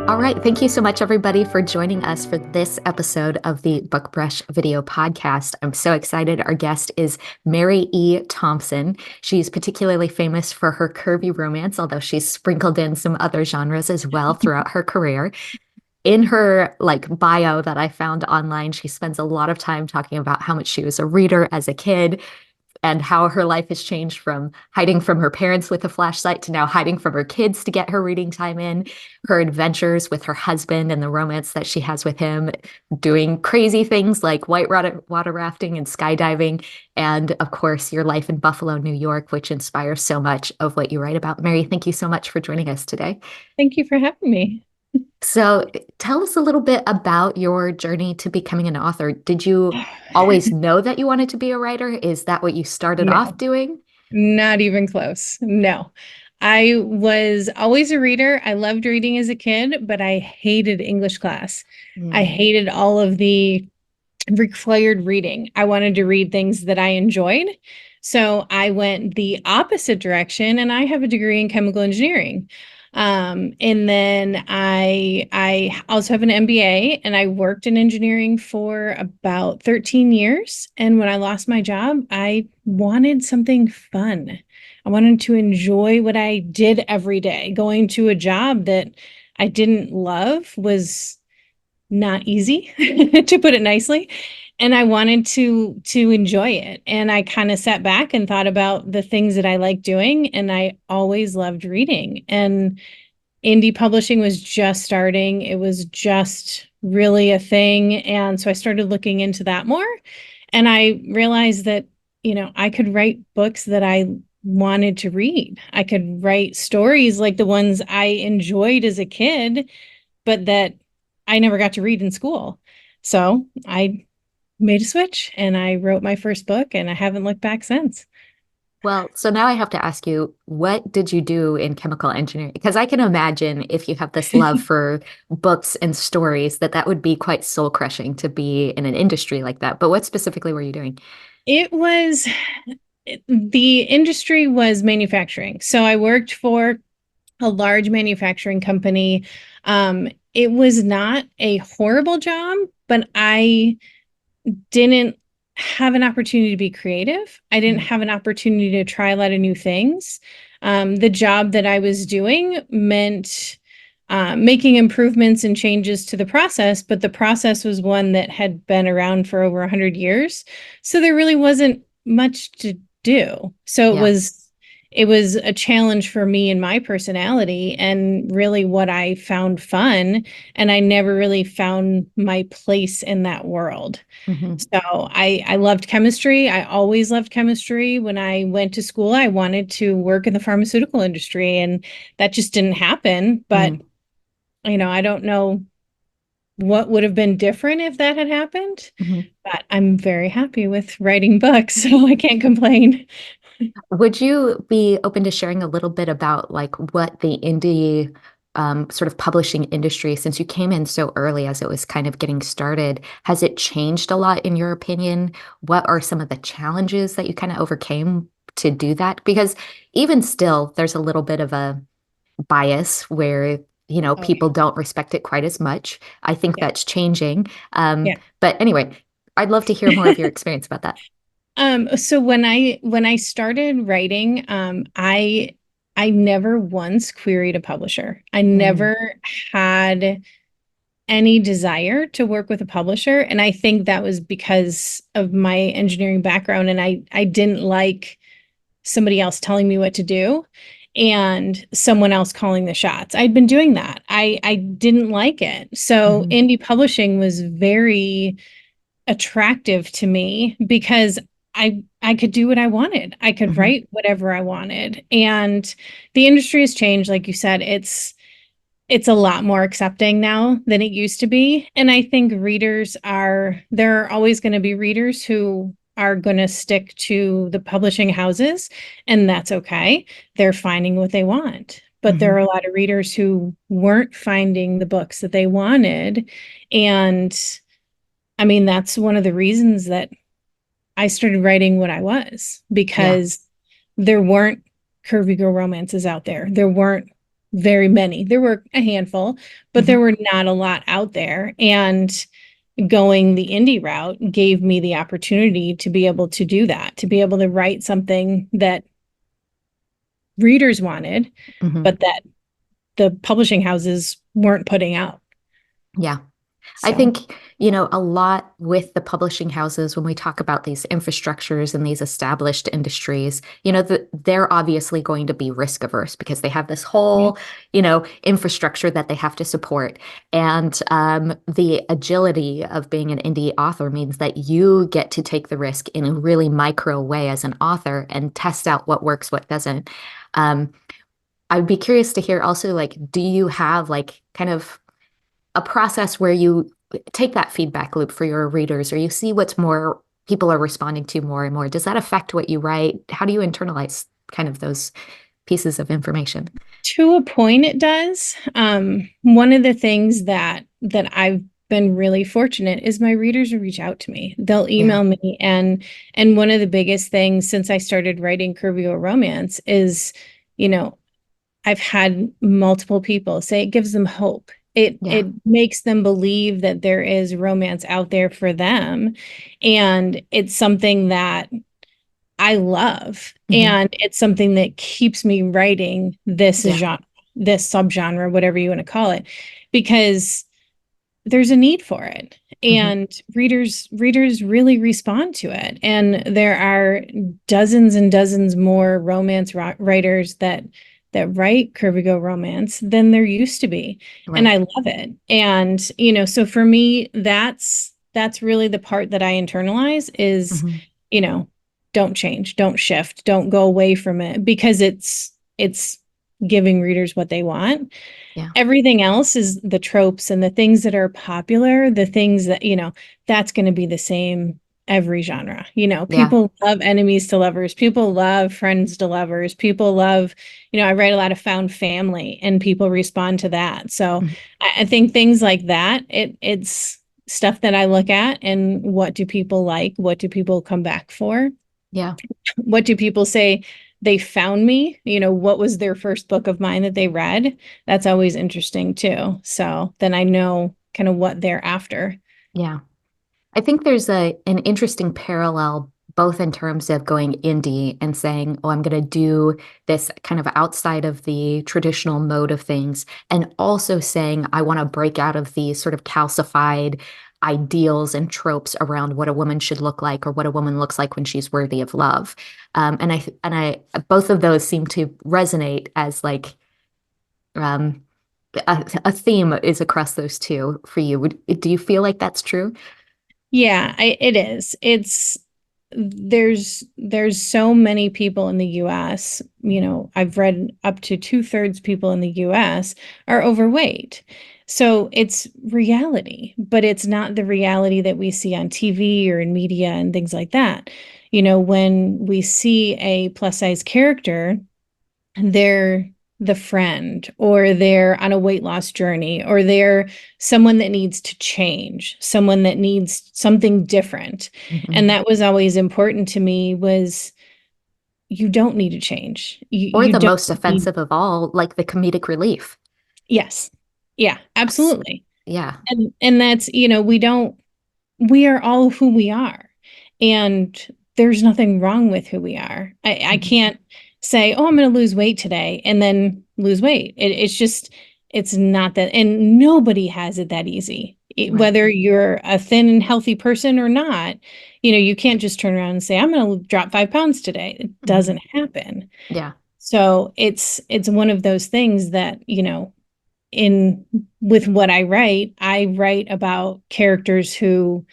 All right. Thank you so much, everybody, for joining us for this episode of the Book Brush video podcast. I'm so excited. Our guest is Mary E. Thompson. She's particularly famous for her curvy romance, although she's sprinkled in some other genres as well throughout her career. In her bio that I found online, she spends a lot of time talking about how much she was a reader as a kid, and how her life has changed from hiding from her parents with a flashlight to now hiding from her kids to get her reading time in, her adventures with her husband and the romance that she has with him, doing crazy things like water rafting and skydiving, and of course, your life in Buffalo, New York, which inspires so much of what you write about. Mary, thank you so much for joining us today. Thank you for having me. So, tell us a little bit about your journey to becoming an author. Did you always know that you wanted to be a writer? Is that what you started off No, doing? not even close. No. I was always a reader. I loved reading as a kid, but I hated English class. I Mm, hated all of the required reading. I wanted to read things that I enjoyed. So I went the opposite direction, and I have a degree in chemical engineering. And then I also have an MBA, and I worked in engineering for about 13 years. And when I lost my job, I wanted something fun. I wanted to enjoy what I did every day. Going to a job that I didn't love was not easy, to put it nicely, and I wanted to enjoy it. And I kind of sat back and thought about the things that I like doing, and I always loved reading. And indie publishing was just starting. It was just really a thing, and so I started looking into that more, and I realized that, I could write books that I wanted to read. I could write stories like the ones I enjoyed as a kid, but that I never got to read in school. So I made a switch and I wrote my first book, and I haven't looked back since. well, so now I have to ask you, what did you do in chemical engineering? Because I can imagine if you have this love for books and stories, that would be quite soul crushing to be in an industry like that. But what specifically were you doing? It was the industry was manufacturing. So I worked for a large manufacturing company. It was not a horrible job, but I didn't have an opportunity to be creative. I didn't Mm, have an opportunity to try a lot of new things. The job that I was doing meant making improvements and changes to the process, but the process was one that had been around for over 100 years. So there really wasn't much to do. So it yeah. was it was a challenge for me and my personality, and really what I found fun, and I never really found my place in that world. Hmm. So I loved chemistry. I always loved chemistry. When I went to school, I wanted to work in the pharmaceutical industry, and that just didn't happen. But Mm, I don't know what would have been different if that had happened. hmm. But I'm very happy with writing books, so I can't complain. Would you be open to sharing a little bit about what the indie sort of publishing industry, since you came in so early as it was kind of getting started, has it changed a lot in your opinion? What are some of the challenges that you kind of overcame to do that? Because even still, there's a little bit of a bias where, Oh people don't respect it quite as much. I think yeah, that's changing. yeah. But anyway, I'd love to hear more of your experience about that. So when I started writing, I never once queried a publisher. I Mm, never had any desire to work with a publisher, and I think that was because of my engineering background, and I didn't like somebody else telling me what to do and someone else calling the shots. I'd been doing that. I didn't like it. So mhm, indie publishing was very attractive to me because I could do what I wanted. I could mhm. write whatever I wanted. And the industry has changed, like you said. It's a lot more accepting now than it used to be. And I think there are always going to be readers who are going to stick to the publishing houses, and that's okay. They're finding what they want. But there are Mhm. a lot of readers who weren't finding the books that they wanted. And I mean, that's one of the reasons that I started writing what I was, Yeah. because there weren't curvy girl romances out there. There weren't very many. There were a handful, but there Hmm. were not a lot out there. And going the indie route gave me the opportunity to be able to do that, to be able to write something that readers wanted, Hmm. but that the publishing houses weren't putting out. Yeah. I So, think, you know, a lot with the publishing houses, when we talk about these infrastructures and these established industries, you know, they're obviously going to be risk averse because they have this yeah, whole, you know, infrastructure that they have to support. And the agility of being an indie author means that you get to take the risk in a really micro way as an author and test out what works, what doesn't. Um, I'd be curious to hear also, like, do you have like kind of a process where you take that feedback loop for your readers or you see what's more people are responding to more and more? Does that affect what you write? How do you internalize kind of those pieces of information? to a point it does. One of the things that I've been really fortunate is my readers will reach out to me. They'll Yeah. email me, and one of the biggest things since I started writing curvy romance is, you know, I've had multiple people say it gives them hope. Yeah. It makes them believe that there is romance out there for them, and it's something that I love. Hmm. And it's something that keeps me writing this Yeah. genre, this subgenre, whatever you want to call it, because there's a need for it. Hmm. And readers really respond to it. And there are dozens and dozens more romance writers that write curvy romance than there used to be. And Right. I love it. And, so for me, that's really the part that I internalize is, Hmm. you know, don't change, don't shift, don't go away from it because it's giving readers what they want. Yeah. Everything else is the tropes and the things that are popular, the things that, that's going to be the same every genre. Yeah. People love enemies to lovers, people love friends to lovers, people love, I write a lot of found family and people respond to that. So Mhm. I think things like that, it's stuff that I look at and what do people like? What do people come back for? Yeah. What do people say they found me? What was their first book of mine that they read? That's always interesting too. So then I know kind of what they're after. Yeah. I think there's an interesting parallel both in terms of going indie and saying, oh, I'm going to do this kind of outside of the traditional mode of things, and also saying, I want to break out of these sort of calcified ideals and tropes around what a woman should look like or what a woman looks like when she's worthy of love. And I both of those seem to resonate as like um, a theme is across those two for you. Do you feel like that's true? Yeah, it is. There's so many people in the US, I've read up to two-thirds people in the US are overweight. So it's reality, but it's not the reality that we see on TV or in media and things like that. When we see a plus size character, they're the friend or they're on a weight loss journey or they're someone that needs to change, someone that needs something different. And Mhm. that was always important to me was you don't need to change. You Or you the don't most need. offensive of all, like the comedic relief. Yes. Yeah, That's- absolutely. yeah. And that's, we are all who we are. And there's nothing wrong with who we are. I Mhm. can't say, oh, I'm going to lose weight today and then lose weight. It's just, it's not that. And nobody has it that easy. Right. Whether you're a thin and healthy person or not, you can't just turn around and say, I'm going to drop 5 pounds today. It Mhm. doesn't happen. Yeah. So it's one of those things that, in with what I write about characters who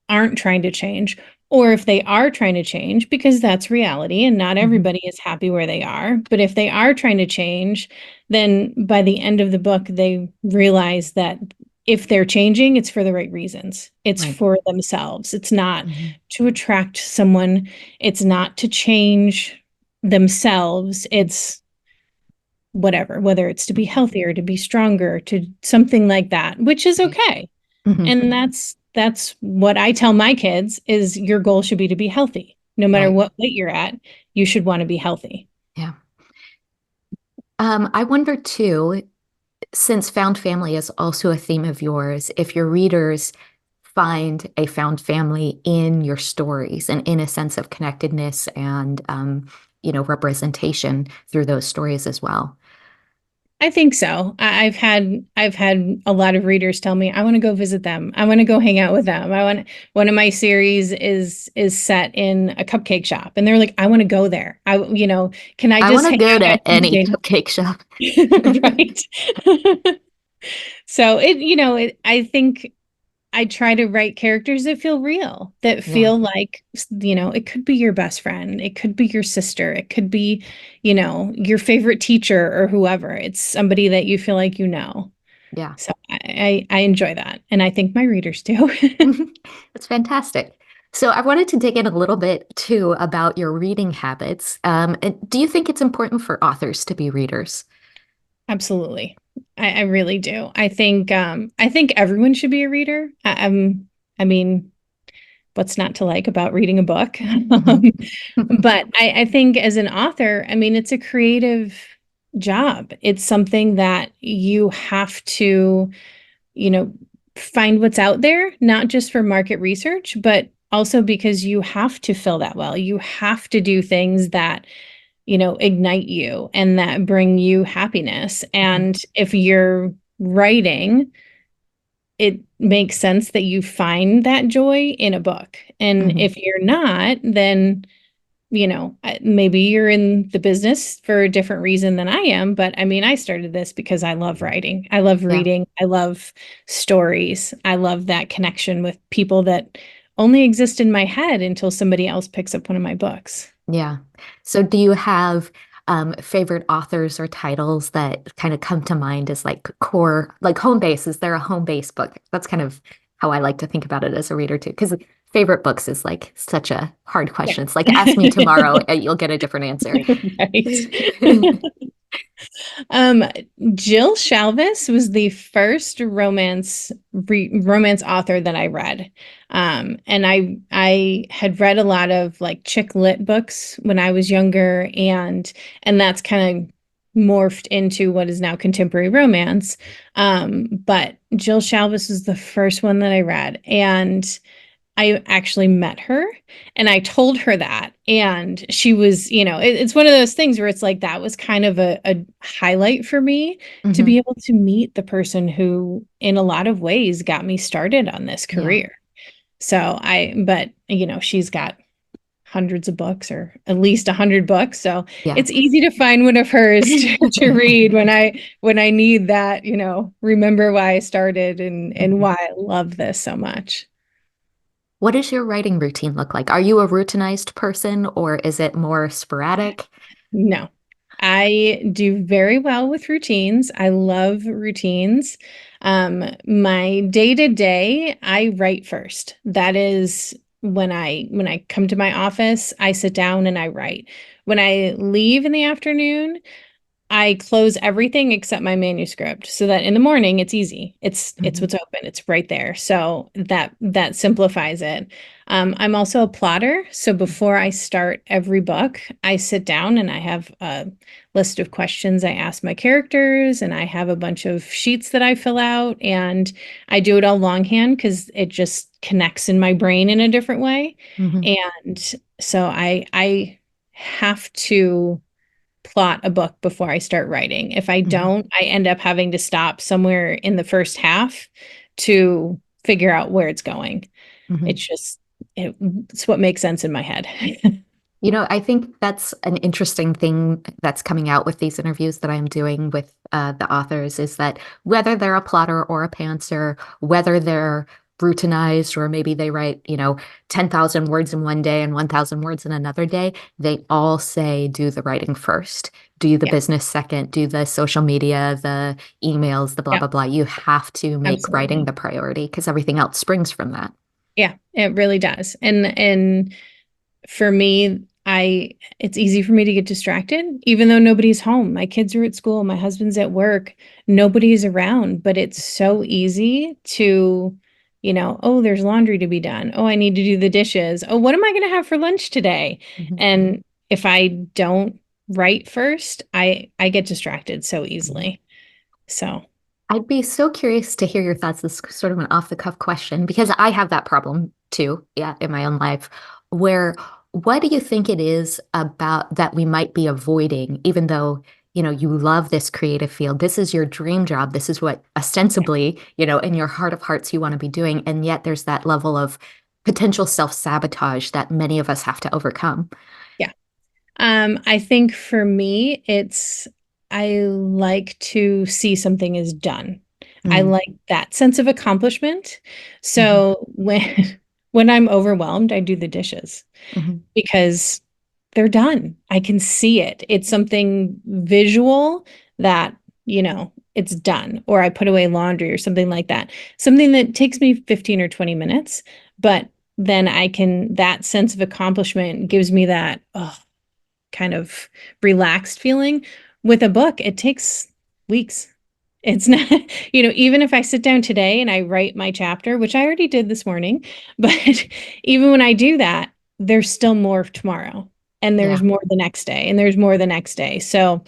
aren't trying to change, or if they are trying to change, because that's reality and not Mhm. everybody is happy where they are. But if they are trying to change, then by the end of the book, they realize that if they're changing, it's for the right reasons. It's Right. for themselves. It's not Mhm. to attract someone, it's not to change themselves. It's whatever, whether it's to be Mhm. healthier, to be stronger, to something like that, which is Right. okay. Mhm. And that's what I tell my kids is your goal should be to be healthy. No matter Right. what weight you're at, you should want to be healthy. Yeah. I wonder too, since found family is also a theme of yours, if your readers find a found family in your stories and in a sense of connectedness and representation through those stories as well. I think so. I've had a lot of readers tell me I want to go visit them. I want to go hang out with them. I want One of my series is set in a cupcake shop, and they're like, I want to go there. Can I I want just to hang go out at to any cupcake? cupcake shop. Right. So I think I try to write characters that feel real, that Yeah, feel like, it could be your best friend, it could be your sister, it could be, your favorite teacher or whoever. It's somebody that you feel like you know. yeah. So I enjoy that. And I think my readers do. That's fantastic. So I wanted to dig in a little bit too about your reading habits. And do you think it's important for authors to be readers? Absolutely. I really do. I think everyone should be a reader. I mean, what's not to like about reading a book? Hmm. But I think as an author, I mean, it's a creative job. It's something that you have to, you know, find what's out there, not just for market research, but also because you have to fill that well. You have to do things that, ignite you and that bring you happiness. And if you're writing, it makes sense that you find that joy in a book. And Hmm. if you're not, then maybe you're in the business for a different reason than I am, but I mean, I started this because I love writing. I love Yeah. reading. I love stories. I love that connection with people that only exist in my head until somebody else picks up one of my books. Yeah. So do you have favorite authors or titles that kind of come to mind as like core, like home base? Is there a home base book? That's kind of how I like to think about it as a reader too, because favorite books is like such a hard Yeah. question. It's like ask me tomorrow, and you'll get a different answer. Right. Um, Jill Shalvis was the first romance author that I read. And I had read a lot of like chick lit books when I was younger, and that's kind of morphed into what is now contemporary romance. But Jill Shalvis was the first one that I read, and I actually met her and I told her that. And she was, it's one of those things where it's like that was kind of a highlight for me to be Hmm. able to meet the person who, in a lot of ways, got me started on this Yeah. career. But, she's got hundreds of books or at least 100 books. So Yeah. it's easy to find one of hers to read when I need that, remember why I started and Mhm. why I love this so much. What does your writing routine look like? Are you a routinized person or is it more sporadic? No, I do very well with routines. I love routines. My day to day, I write first. That is when I come to my office, I sit down and I write. When I leave in the afternoon, I close everything except my manuscript so that in the morning it's easy. It's Mhm. what's open. It's right there. So that simplifies it. I'm also a plotter. So before I start every book, I sit down and I have a list of questions I ask my characters, and I have a bunch of sheets that I fill out, and I do it all longhand because it just connects in my brain in a different way. Mhm. And so I have to plot a book before I start writing. If I Mhm. don't, I end up having to stop somewhere in the first half to figure out where it's going. Mhm. It's just, it's what makes sense in my head. I think that's an interesting thing that's coming out with these interviews that I'm doing with the authors is that whether they're a plotter or a pantser, whether they're routinized or maybe they write, 10,000 words in one day and 1,000 words in another day, they all say do the writing first, do the Yeah, business second, do the social media, the emails, the blah, yeah, blah, blah. You have to make writing absolutely. the priority because everything else springs from that. Yeah, it really does. And for me, I it's easy for me to get distracted, even though nobody's home. My kids are at school, my husband's at work, nobody's around, but it's so easy to, oh, there's laundry to be done. Oh, I need to do the dishes. Oh, what am I going to have for lunch today? Mhm. And if I don't write first, I get distracted so Mhm. easily. So, I'd be so curious to hear your thoughts. This is sort of an off the cuff question because I have that problem too, yeah, in my own life. Where what do you think it is about that we might be avoiding, even though, you love this creative field? This is your dream job. This is what ostensibly, in your heart of hearts you want to be doing. And yet there's that level of potential self-sabotage that many of us have to overcome. yeah. I think for me, it's I like to see something is done. I Mm, like that sense of accomplishment. mhm, So when when I'm overwhelmed, I do the dishes mhm, because they're done. I can see it. It's something visual that, it's done. Or I put away laundry or something like that. Something that takes me 15 or 20 minutes, but then that sense of accomplishment gives me that, oh, kind of relaxed feeling. With a book, it takes weeks. It's not, even if I sit down today and I write my chapter, which I already did this morning, but even when I do that, there's still more tomorrow, and there's yeah. more the next day, and there's more the next day. So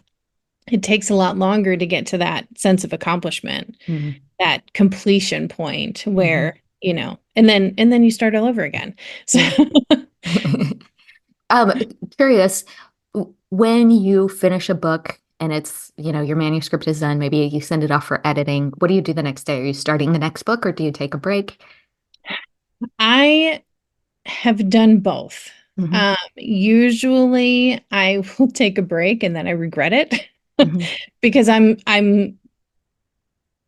it takes a lot longer to get to that sense of accomplishment, Mhm, that completion point mhm, where, and then you start all over again. So yeah. Um, Curious, when you finish a book and it's, your manuscript is done, maybe you send it off for editing. What do you do the next day? Are you starting the next book or do you take a break? I have done both. Hmm. Usually I will take a break and then I regret it Hmm. because I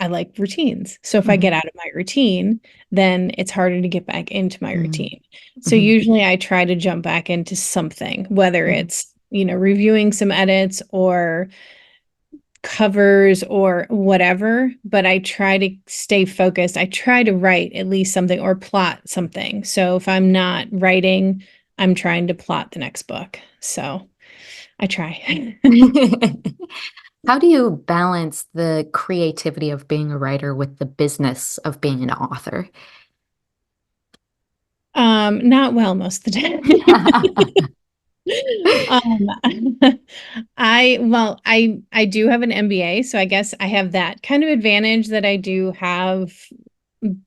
like routines. So if I get Hmm. out of my routine, then it's harder to get back into my Hmm. routine. So Hmm. usually I try to jump back into something, whether Hmm. it's, reviewing some edits or covers or whatever, but I try to stay focused. I try to write at least something or plot something. So if I'm not writing, I'm trying to plot the next book. So I try. How do you balance the creativity of being a writer with the business of being an author? Not well most of the time. Um, I do have an MBA, so I guess I have that kind of advantage that I do have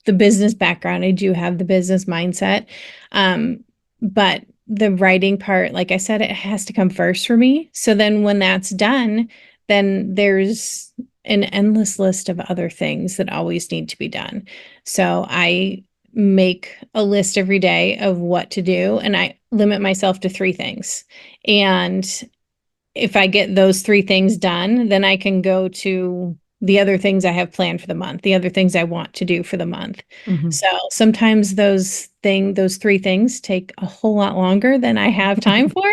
the business background. I do have the business mindset. But the writing part, like I said, it has to come first for me. So then when that's done, then there's an endless list of other things that always need to be done. So I make a list every day of what to do, and I limit myself to three things. And if I get those three things done, then I can go to the other things I have planned for the month, the other things I want to do for the month. Mhm. So sometimes those three things take a whole lot longer than I have time for.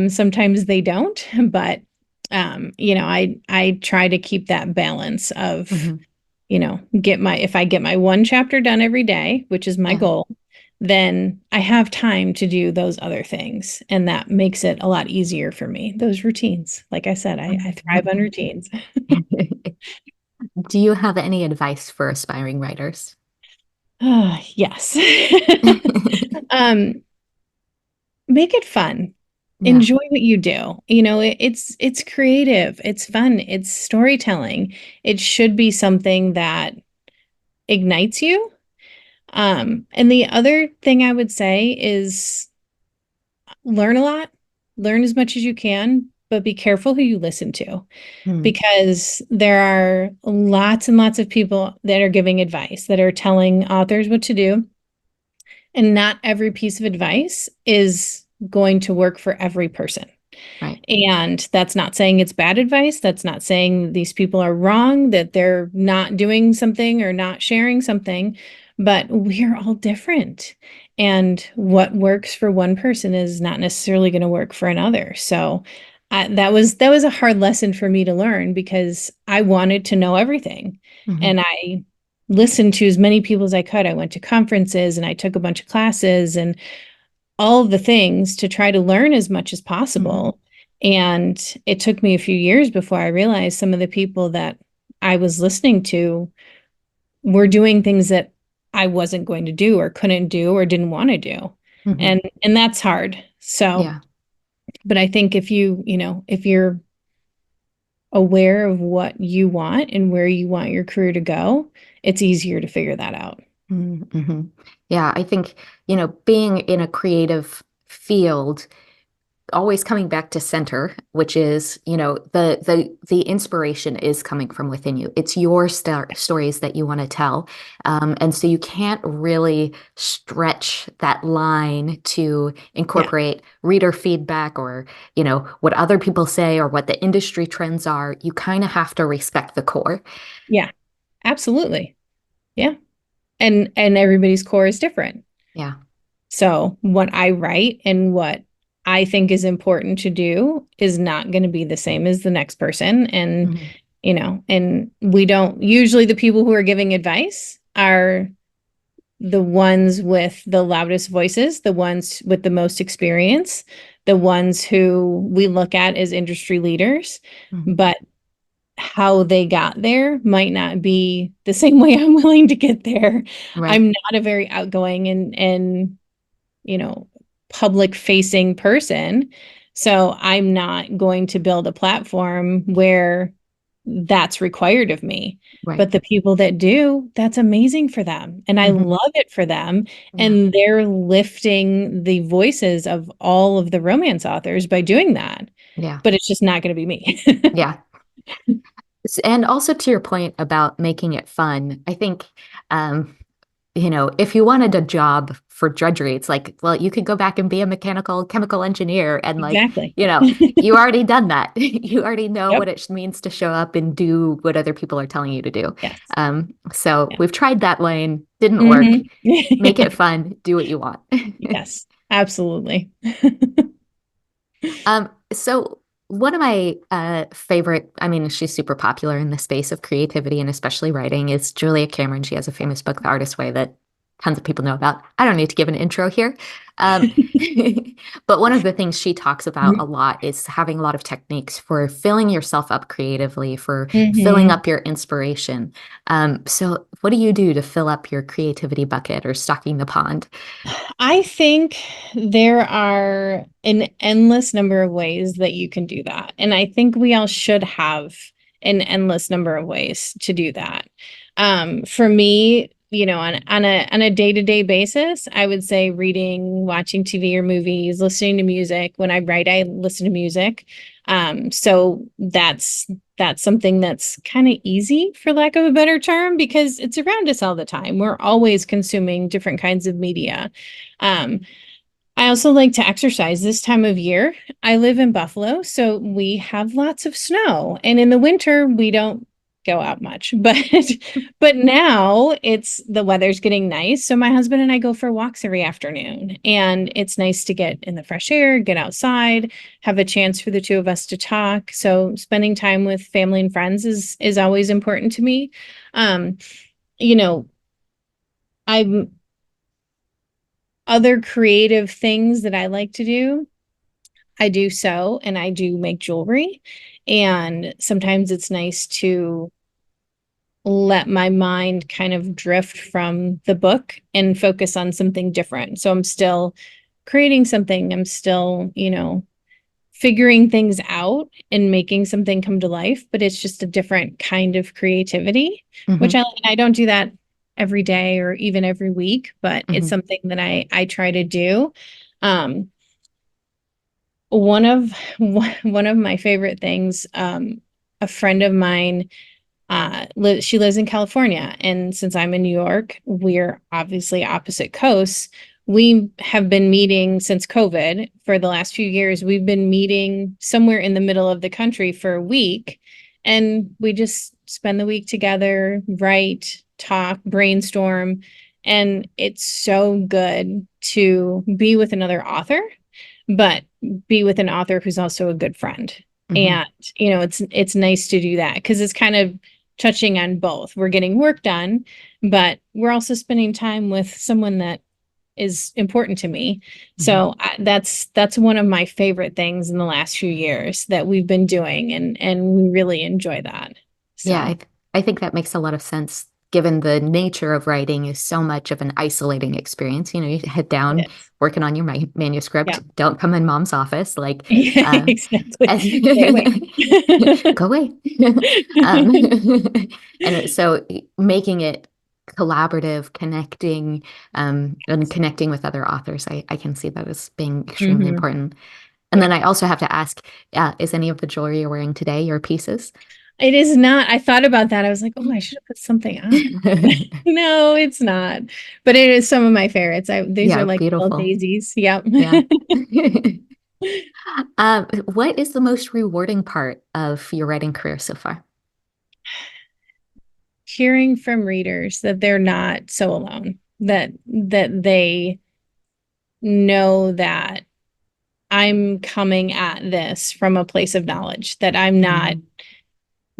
Sometimes they don't, but I try to keep that balance of, Mhm. if I get my one chapter done every day, which is my Yeah. goal, then I have time to do those other things. And that makes it a lot easier for me. Those routines. Like I said, I thrive on routines. Do you have any advice for aspiring writers? Yes. Um, Make it fun. Yeah. Enjoy what you do. It's creative, it's fun, it's storytelling. It should be something that ignites you. And the other thing I would say is learn a lot, learn as much as you can, but be careful who you listen to, Hmm. because there are lots and lots of people that are giving advice, that are telling authors what to do. And not every piece of advice is going to work for every person. Right. And that's not saying it's bad advice. That's not saying these people are wrong, that they're not doing something or not sharing something, but we're all different. And what works for one person is not necessarily going to work for another. So that was a hard lesson for me to learn because I wanted to know everything. Hmm. And I listened to as many people as I could. I went to conferences and I took a bunch of classes and all of the things to try to learn as much as Hmm. possible. And it took me a few years before I realized some of the people that I was listening to were doing things that I wasn't going to do or couldn't do or didn't want to do. Hmm. And that's hard. So Yeah. But I think if you're aware of what you want and where you want your career to go, it's easier to figure that out. Mm-hmm. Yeah, I think, being in a creative field, always coming back to center, which is, the inspiration is coming from within you. It's your stories that you want to tell. And so you can't really stretch that line to Yeah. incorporate reader feedback or, what other people say or what the industry trends are. You kind of have to respect the core. Yeah. Absolutely. Yeah. And everybody's core is different. Yeah. So what I write and what I think is important to do is not going to be the same as the next person. And, Mhm. and we don't usually the people who are giving advice are the ones with the loudest voices, the ones with the most experience, the ones who we look at as industry leaders. Mhm. But how they got there might not be the same way I'm willing to get there. Right. I'm not a very outgoing and you know, public facing person. So I'm not going to build a platform where that's required of me. Right. But the people that do, that's amazing for them. And I Mhm. love it for them. Yeah. And they're lifting the voices of all of the romance authors by doing that. Yeah. But it's just not going to be me. Yeah. And also to your point about making it fun, I think, um, if you wanted a job for drudgery, it's like, well, you could go back and be a mechanical chemical engineer and like, Exactly. you already done that. You already know Yep. what it means to show up and do what other people are telling you to do. Yes. So Yeah. we've tried that lane, didn't work. Hmm. Make it fun, do what you want. Yes, absolutely. So one of my favorite, I mean, she's super popular in the space of creativity and especially writing, is Julia Cameron. She has a famous book, The Artist's Way, that tons of people know about. I don't need to give an intro here. Um, but one of the things she talks about a lot is having a lot of techniques for filling yourself up creatively, for filling Hmm. up your inspiration. So what do you do to fill up your creativity bucket or stocking the pond? I think there are an endless number of ways that you can do that. And I think we all should have an endless number of ways to do that. For me, on a day-to-day basis, I would say reading, watching TV or movies, listening to music. When I write, I listen to music. So that's something that's kind of easy, for lack of a better term, because it's around us all the time. We're always consuming different kinds of media. Um, I also like to exercise this time of year. I live in Buffalo, so we have lots of snow. And in the winter, we don't go out much. But now it's the weather's getting nice. So my husband and I go for walks every afternoon. And it's nice to get in the fresh air, get outside, have a chance for the two of us to talk. So spending time with family and friends is always important to me. Um, you know, I'm other creative things that I like to do. I do sew and I do make jewelry. And sometimes it's nice to let my mind kind of drift from the book and focus on something different. So I'm still creating something. I'm still, figuring things out and making something come to life, but it's just a different kind of creativity, which Hmm. I don't do that every day or even every week, but it's Hmm. something that I try to do. Um, one of one of my favorite things, a friend of mine, she lives in California, and since I'm in New York, we're obviously opposite coasts. We have been meeting since COVID for the last few years. We've been meeting somewhere in the middle of the country for a week, and we just spend the week together, write, talk, brainstorm, and it's so good to be with another author, but be with an author who's also a good friend. Hmm. And it's nice to do that because it's kind of touching on both. We're getting work done, but we're also spending time with someone that is important to me. Hmm. So that's one of my favorite things in the last few years that we've been doing, and we really enjoy that. Yeah, So I think that makes a lot of sense. given the nature of writing is so much of an isolating experience. You head down, It is. working on your manuscript, Yeah. don't come in mom's office, like, Yeah, uh, exactly. and Stay away. go away. um, and so making it collaborative, connecting, and connecting with other authors, I can see that as being extremely Hmm. important. And Yeah. then I also have to ask, is any of the jewelry you're wearing today your pieces? It is not. I thought about that. I was like, oh, I should have put something on. No, it's not. But it is some of my favorites. These are Yeah, like little beautiful. daisies. Yep. Yeah. What is the most rewarding part of your writing career so far? Hearing from readers that they're not so alone, that they know that I'm coming at this from a place of knowledge, that I'm not Mhm.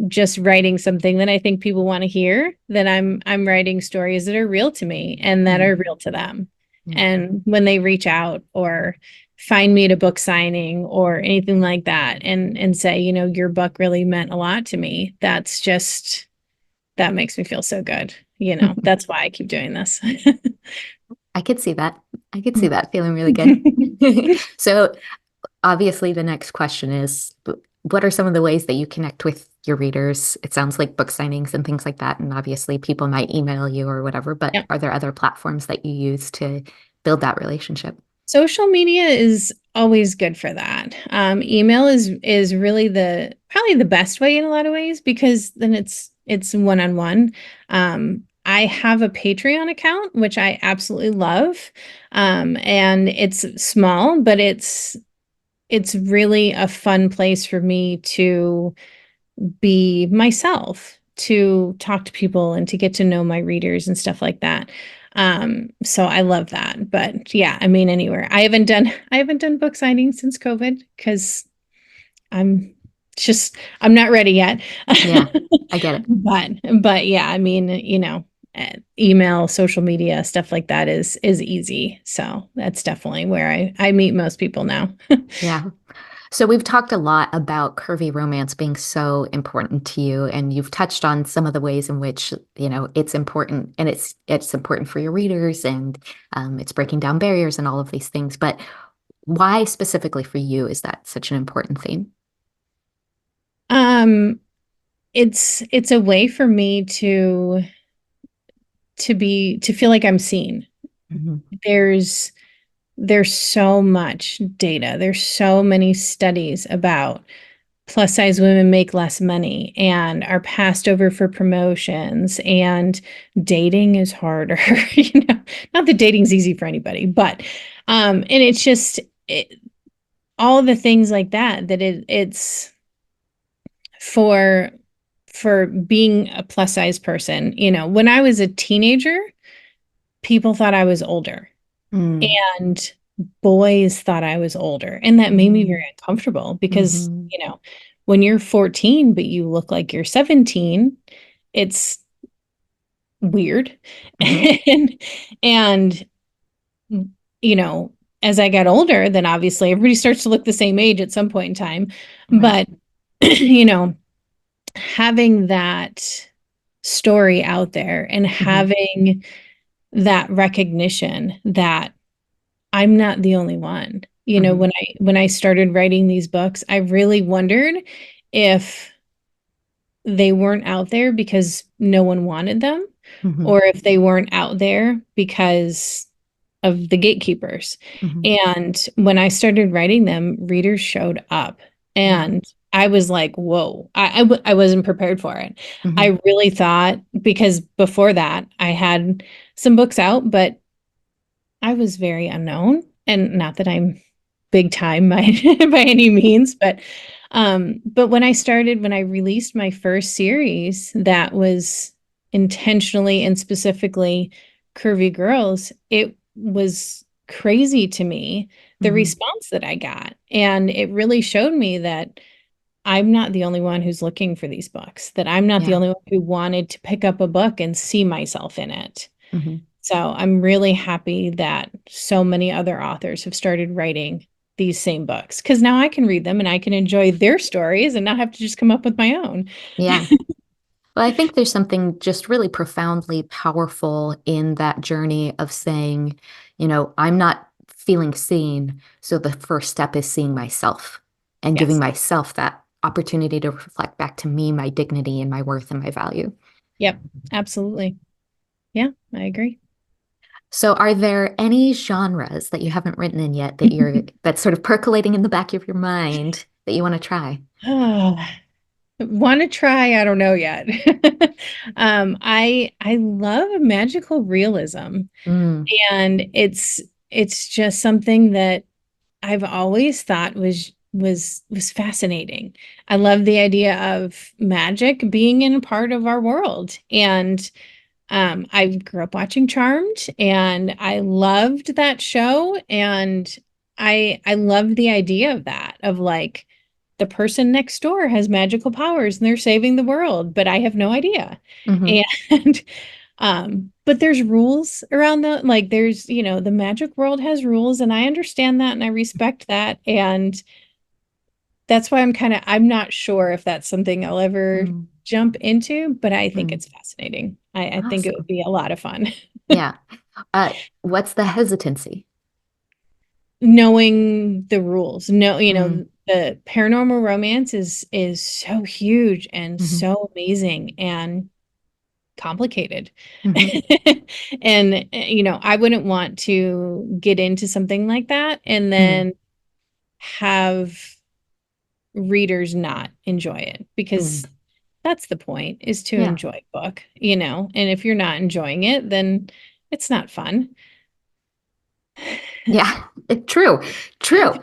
just writing something that I think people want to hear, that I'm writing stories that are real to me and that Mhm. are real to them. Yeah. And when they reach out or find me at a book signing or anything like that and say, your book really meant a lot to me, that makes me feel so good. That's why I keep doing this. I could see that. I could see that feeling really good. So obviously the next question is, what are some of the ways that you connect with your readers? It sounds like book signings and things like that. And obviously people might email you or whatever, but Yeah. are there other platforms that you use to build that relationship? Social media is always good for that. Email is really the probably the best way in a lot of ways because then it's one-on-one. I have a Patreon account, which I absolutely love. And it's small, but it's really a fun place for me to be myself, to talk to people and to get to know my readers and stuff like that. So I love that. But yeah, I mean anywhere. I haven't done book signings since COVID because I'm I'm not ready yet. Yeah, I get it. But but yeah, I mean, email, social media, stuff like that is easy. So that's definitely where I meet most people now. Yeah. So we've talked a lot about curvy romance being so important to you, and you've touched on some of the ways in which, it's important and it's important for your readers and it's breaking down barriers and all of these things. But why specifically for you is that such an important theme? Um, it's a way for me to feel like I'm seen. Hmm. There's there's so much data. There's so many studies about plus size women make less money and are passed over for promotions and dating is harder. Not that dating's easy for anybody, but and it's just all the things like that it's for being a plus size person. When I was a teenager, people thought I was older Mm. and boys thought I was older. And that made me very Mm. uncomfortable because, Hmm. when you're 14, but you look like you're 17, it's weird. Hmm. And, you know, as I got older, then obviously everybody starts to look the same age at some point in time. Right. But, you know, having that story out there and Hmm. having that recognition that I'm not the only one. Hmm. When I started writing these books, I really wondered if they weren't out there because no one wanted them, Hmm. or if they weren't out there because of the gatekeepers. Hmm. And when I started writing them, readers showed up. Yeah. And I was like, whoa, I wasn't prepared for it. Hmm. I really thought, because before that, I had some books out, but I was very unknown. And not that I'm big time by by any means, but when I released my first series that was intentionally and specifically curvy girls, it was crazy to me the Hmm. response that I got. And it really showed me that I'm not the only one who's looking for these books, that I'm not the Yeah. only one who wanted to pick up a book and see myself in it. Hmm. So I'm really happy that so many other authors have started writing these same books because now I can read them and I can enjoy their stories and not have to just come up with my own. Yeah. Well, I think there's something just really profoundly powerful in that journey of saying, I'm not feeling seen. So the first step is seeing myself and giving Yes. myself that opportunity to reflect back to me, my dignity and my worth and my value. Yep, absolutely. Yeah, I agree. So are there any genres that you haven't written in yet that's sort of percolating in the back of your mind that you want to try? Oh, want to try? I don't know yet. I love magical realism, Mm, and it's just something that I've always thought was fascinating. I love the idea of magic being in a part of our world. And I grew up watching Charmed and I loved that show. And I love the idea of that, of like the person next door has magical powers and they're saving the world, but I have no idea. hmm And but there's rules around the like there's, the magic world has rules and I understand that and I respect that. And that's why I'm not sure if that's something I'll ever mm, jump into, but I think mm. it's fascinating. I think it would Awesome. be a lot of fun. Yeah. What's the hesitancy? Knowing the rules. No, Mm, the paranormal romance is so huge and hmm so amazing and complicated. hmm And I wouldn't want to get into something like that and mm, then have readers not enjoy it because mm. that's the point, is to Yeah. enjoy a book, and if you're not enjoying it, then it's not fun. Yeah. True. True.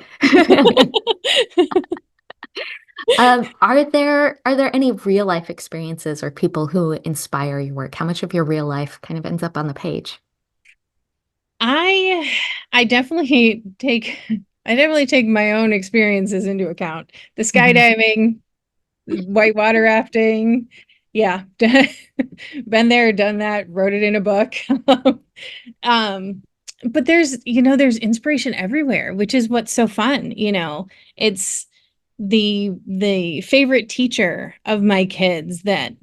Are there any real life experiences or people who inspire your work? How much of your real life kind of ends up on the page? I I definitely take I definitely take my own experiences into account. The Hmm skydiving, whitewater rafting. Yeah. Been there, done that, wrote it in a book. Um, but there's inspiration everywhere, which is what's so fun. It's the favorite teacher of my kids that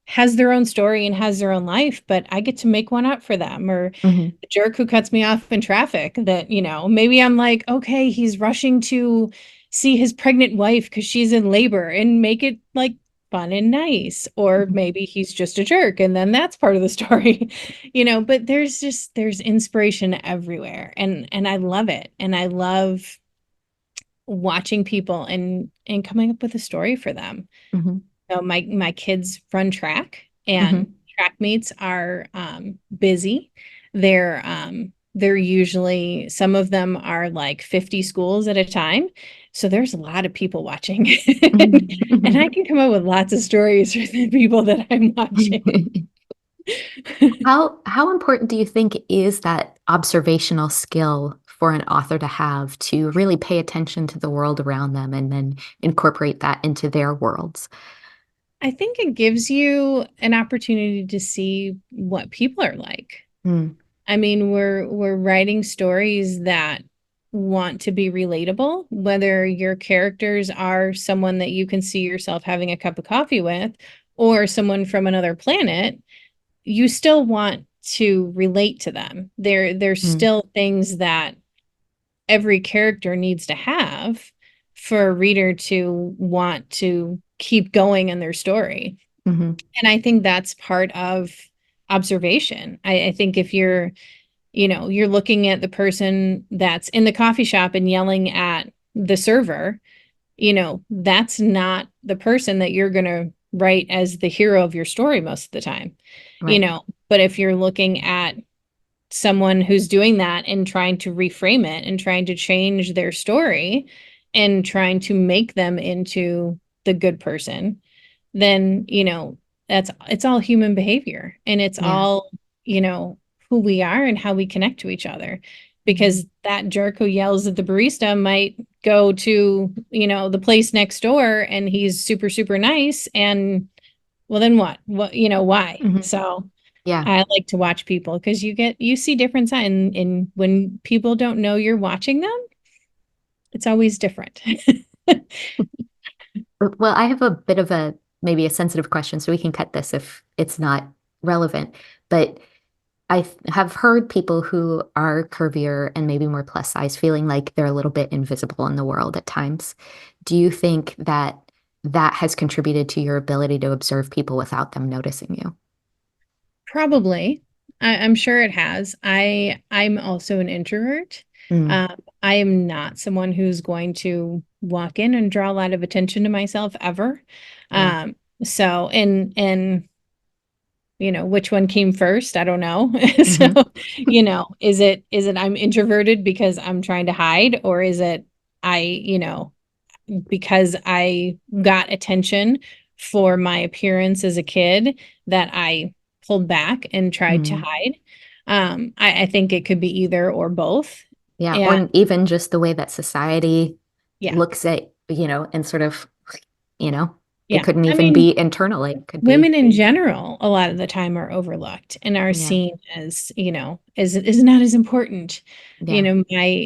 has their own story and has their own life, but I get to make one up for them. Or hmm the jerk who cuts me off in traffic that, maybe I'm like, okay, he's rushing to see his pregnant wife because she's in labor, and make it like fun and nice. Or hmm maybe he's just a jerk and then that's part of the story. But there's inspiration everywhere, and I love it. And I love watching people and coming up with a story for them. hmm My kids run track, hmm and track meets are busy. They're usually, some of them are like 50 schools at a time. So there's a lot of people watching. And I can come up with lots of stories for the people that I'm watching. How important do you think is that observational skill for an author to have to really pay attention to the world around them and then incorporate that into their worlds? I think it gives you an opportunity to see what people are like. Mm, I mean, we're writing stories that want to be relatable, whether your characters are someone that you can see yourself having a cup of coffee with or someone from another planet. You still want to relate to them. There's mm, still things that every character needs to have for a reader to want to keep going in their story. mhm, And I think that's part of observation. I think if you're looking at the person that's in the coffee shop and yelling at the server, that's not the person that you're going to write as the hero of your story most of the time. you right. know but if you're looking at someone who's doing that and trying to reframe it and trying to change their story and trying to make them into the good person, then it's all human behavior, and it's Yeah. all you know who we are and how we connect to each other. Mhm, Because that jerk who yells at the barista might go to the place next door and he's super super nice, and well, then why? mhm. So Yeah. I like to watch people because you see different sides, and when people don't know you're watching them, it's always different. Well, I have a bit of a maybe a sensitive question, so we can cut this if it's not relevant. But have heard people who are curvier and maybe more plus size feeling like they're a little bit invisible in the world at times. Do you think that that has contributed to your ability to observe people without them noticing you? Probably. I'm sure it has. I'm also an introvert. Mm, I am not someone who's going to walk in and draw a lot of attention to myself ever. yeah. Um, so and which one came first? I don't know. So, Hmm. is it I'm introverted because I'm trying to hide, or is it I, because I got attention for my appearance as a kid that I pulled back and tried to Mm, hide. I think it could be either or both. yeah. And Or even just the way that society yeah, looks at, and sort of, you know, it yeah. couldn't I even mean, be internally. It could be, women in general, a lot of the time are overlooked and are yeah, seen as, as not as important. yeah.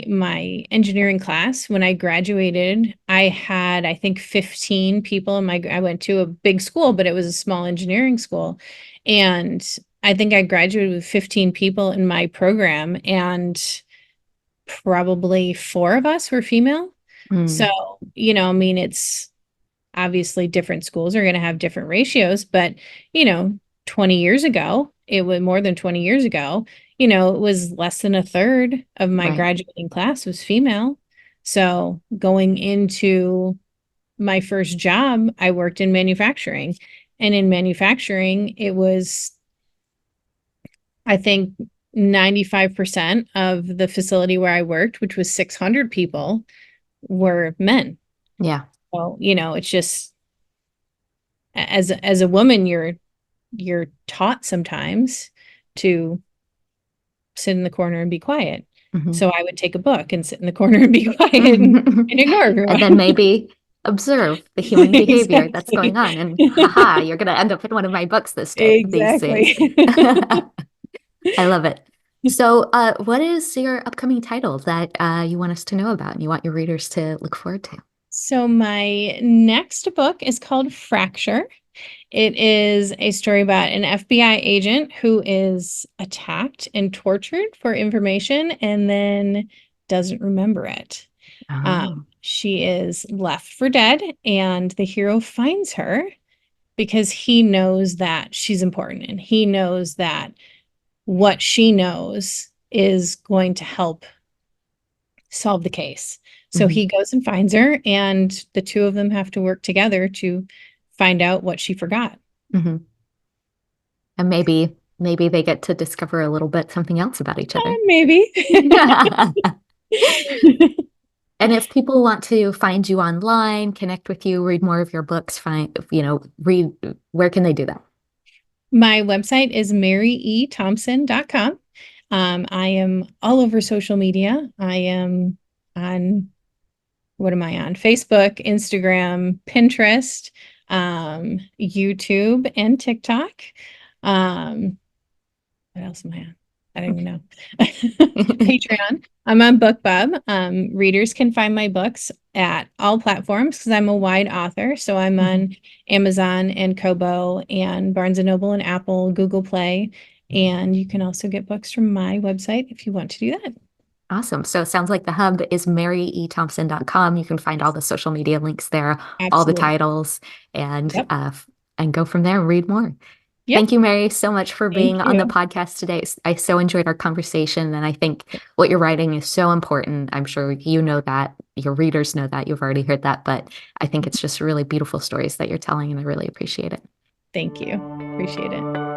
My engineering class, when I graduated, I had, I think, 15 people in I went to a big school, but it was a small engineering school. And I think I graduated with 15 people in my program, and probably four of us were female. So, Mm, I mean, it's obviously different schools are going to have different ratios, but you know 20 years ago, it was more than 20 years ago, it was less than a third of my right. graduating class was female. So going into my first job, I worked in manufacturing, and in manufacturing it was, I think, 95% of the facility where I worked, which was 600 people, were men. Yeah. So it's just, as a woman, you're taught sometimes to sit in the corner and be quiet. Hmm. So I would take a book and sit in the corner and be quiet And and ignore then everyone. maybe observe the human behavior that's going Exactly. on. And haha, you're going to end up in one of my books these days. Exactly. I love it. So, what is your upcoming title that you want us to know about and you want your readers to look forward to? So my next book is called Fracture. It is a story about an FBI agent who is attacked and tortured for information and then doesn't remember it. Oh. She is left for dead, and the hero finds her because he knows that she's important, and he knows that what she knows is going to help solve the case. So Hmm. he goes and finds her, and the two of them have to work together to find out what she forgot. Hmm. And maybe they get to discover a little bit something else about each other. Maybe. And if people want to find you online, connect with you, read more of your books, read, where can they do that? My website is maryethompson.com. I am all over social media. I am on, what am I on? Facebook, Instagram, Pinterest, YouTube, and TikTok. Um, what else am I on? I don't even know. Patreon. I'm on BookBub. Readers can find my books at all platforms because I'm a wide author. So I'm Mhm. on Amazon and Kobo and Barnes and Noble and Apple, Google Play. And you can also get books from my website if you want to do that. Awesome. So it sounds like the hub is maryethompson.com. You can find all the social media links there, all the Absolutely. titles, and Yep. and go from there and read more. Yep. Thank you, Mary, so much for Thank being on the you. podcast today. I so enjoyed our conversation, and I think what you're writing is so important. I'm sure you know that, your readers know that, you've already heard that, but I think it's just really beautiful stories that you're telling, and I really appreciate it. Thank you. Appreciate it.